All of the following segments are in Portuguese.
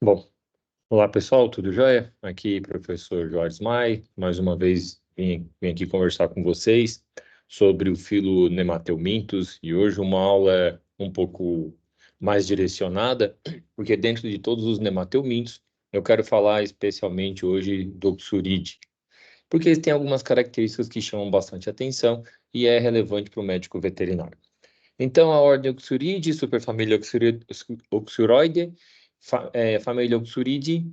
Bom, olá pessoal, tudo jóia? Aqui, professor Jorge Mai, mais uma vez vim aqui conversar com vocês sobre o filo Nemateumintos e hoje uma aula um pouco mais direcionada, porque dentro de todos os nemateumintos eu quero falar especialmente hoje do Oxuride, porque ele tem algumas características que chamam bastante atenção e é relevante para o médico veterinário. Então, a ordem Oxuride, superfamília Oxuroide, família Oxuride,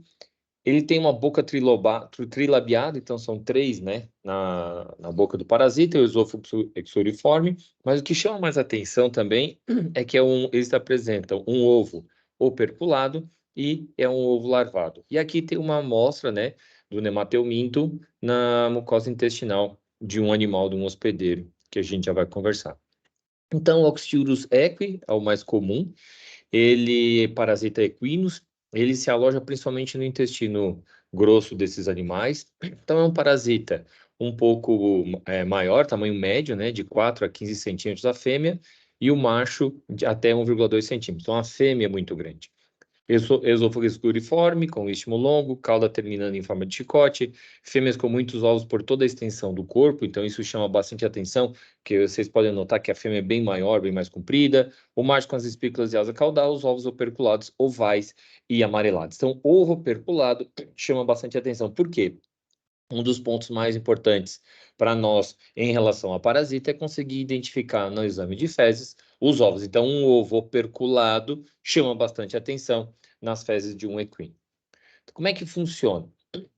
ele tem uma boca trilabiada, então são três, né, na boca do parasita, e o esôfago exuriforme, mas o que chama mais atenção também é que eles apresentam um ovo operculado e é um ovo larvado. E aqui tem uma amostra, né, do nemateuminto na mucosa intestinal de um animal, de um hospedeiro, que a gente já vai conversar. Então, o Oxyurus equi é o mais comum, ele parasita equinos, ele se aloja principalmente no intestino grosso desses animais. Então, é um parasita um pouco maior, tamanho médio, né, de 4 a 15 centímetros a fêmea, e o macho de até 1,2 centímetros. Então, a fêmea é muito grande. Esôfago escuriforme, com istmo longo, cauda terminando em forma de chicote, fêmeas com muitos ovos por toda a extensão do corpo, então isso chama bastante atenção, porque vocês podem notar que a fêmea é bem maior, bem mais comprida, o macho com as espículas de asa caudal, os ovos operculados, ovais e amarelados. Então, ovo operculado chama bastante atenção. Por quê? Um dos pontos mais importantes para nós em relação a parasita é conseguir identificar no exame de fezes os ovos. Então, um ovo operculado chama bastante atenção nas fezes de um equino. Como é que funciona?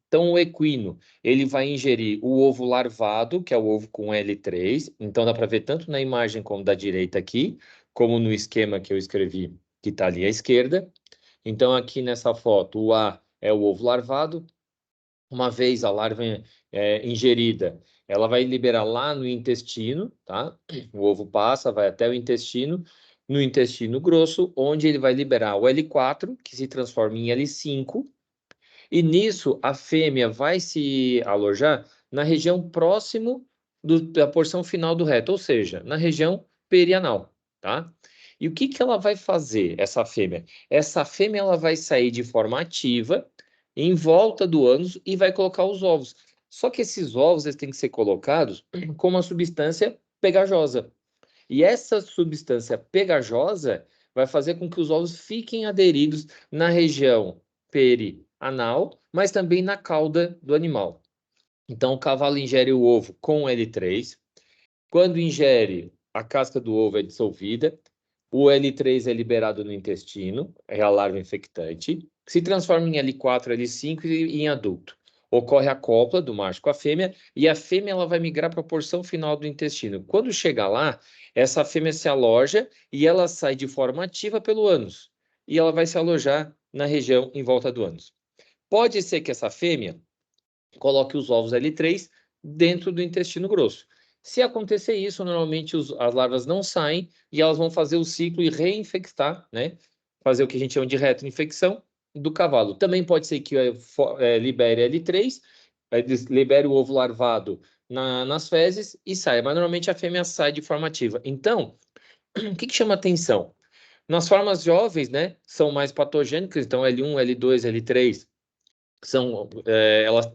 Então, o equino, ele vai ingerir o ovo larvado, que é o ovo com L3. Então, dá para ver tanto na imagem como da direita aqui, como no esquema que eu escrevi, que está ali à esquerda. Então, aqui nessa foto, o A é o ovo larvado. Uma vez a larva ingerida, ela vai liberar lá no intestino, tá? O ovo passa, vai até o intestino, no intestino grosso, onde ele vai liberar o L4, que se transforma em L5, e nisso a fêmea vai se alojar na região próximo da porção final do reto, ou seja, na região perianal, tá? E o que que ela vai fazer, essa fêmea? Essa fêmea ela vai sair de forma ativa em volta do ânus e vai colocar os ovos. Só que esses ovos eles têm que ser colocados com uma substância pegajosa. E essa substância pegajosa vai fazer com que os ovos fiquem aderidos na região perianal, mas também na cauda do animal. Então, o cavalo ingere o ovo com L3. Quando ingere, a casca do ovo é dissolvida. O L3 é liberado no intestino, é a larva infectante. Se transforma em L4, L5 e em adulto. Ocorre a cópula do macho com a fêmea e a fêmea ela vai migrar para a porção final do intestino. Quando chega lá, essa fêmea se aloja e ela sai de forma ativa pelo ânus. E ela vai se alojar na região em volta do ânus. Pode ser que essa fêmea coloque os ovos L3 dentro do intestino grosso. Se acontecer isso, normalmente as larvas não saem e elas vão fazer o ciclo e reinfectar, né? Fazer o que a gente chama de retroinfecção do cavalo. Também pode ser que libere L3, libere o ovo larvado nas fezes e saia, mas normalmente a fêmea sai de forma ativa. Então, o que chama atenção? Nas formas jovens, né, são mais patogênicas, então L1, L2, L3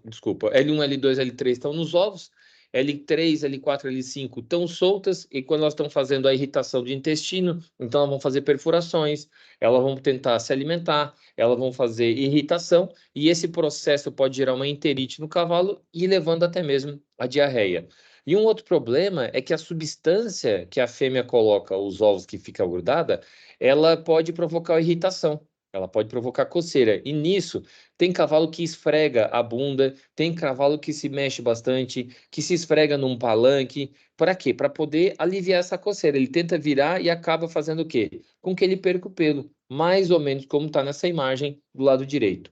desculpa, L1, L2, L3 estão nos ovos, L3, L4, L5 estão soltas, e quando elas estão fazendo a irritação de intestino, então elas vão fazer perfurações, elas vão tentar se alimentar, elas vão fazer irritação, e esse processo pode gerar uma enterite no cavalo e levando até mesmo a diarreia. E um outro problema é que a substância que a fêmea coloca, os ovos que fica grudada, ela pode provocar irritação, ela pode provocar coceira, e nisso tem cavalo que esfrega a bunda, tem cavalo que se mexe bastante, que se esfrega num palanque. Para quê? Para poder aliviar essa coceira. Ele tenta virar e acaba fazendo o quê? Com que ele perca o pelo, mais ou menos como está nessa imagem do lado direito.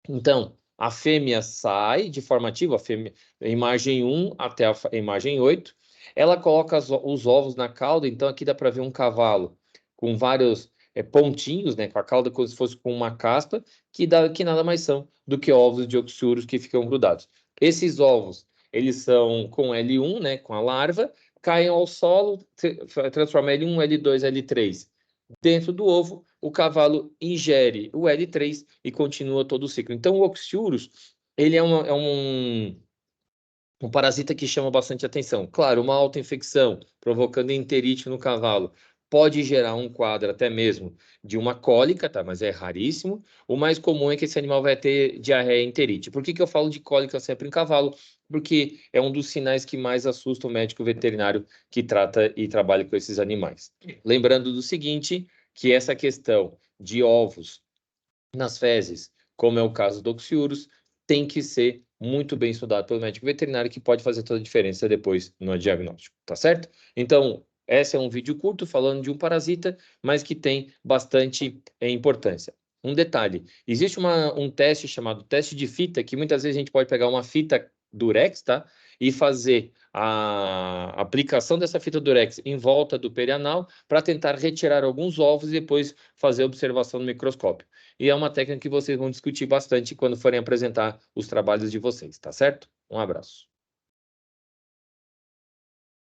Então, a fêmea sai de forma ativa, a fêmea, imagem 1 até a imagem 8, ela coloca os ovos na cauda, então aqui dá para ver um cavalo com vários pontinhos, né, com a cauda como se fosse com uma caspa, que nada mais são do que ovos de oxúrios que ficam grudados. Esses ovos, eles são com L1, né, com a larva, caem ao solo, transforma L1, L2, L3 dentro do ovo, o cavalo ingere o L3 e continua todo o ciclo. Então, o Oxyurus, ele é um parasita que chama bastante atenção. Claro, uma autoinfecção provocando enterite no cavalo pode gerar um quadro até mesmo de uma cólica, tá? Mas é raríssimo. O mais comum é que esse animal vai ter diarreia e enterite. Por que que eu falo de cólica sempre em cavalo? Porque é um dos sinais que mais assusta o médico veterinário que trata e trabalha com esses animais. Lembrando do seguinte, que essa questão de ovos nas fezes, como é o caso do Oxyurus, tem que ser muito bem estudado pelo médico veterinário, que pode fazer toda a diferença depois no diagnóstico, tá certo? Então, esse é um vídeo curto falando de um parasita, mas que tem bastante importância. Um detalhe, existe um teste chamado teste de fita, que muitas vezes a gente pode pegar uma fita Durex, tá? E fazer a aplicação dessa fita Durex em volta do perianal para tentar retirar alguns ovos e depois fazer observação no microscópio. E é uma técnica que vocês vão discutir bastante quando forem apresentar os trabalhos de vocês, tá certo? Um abraço.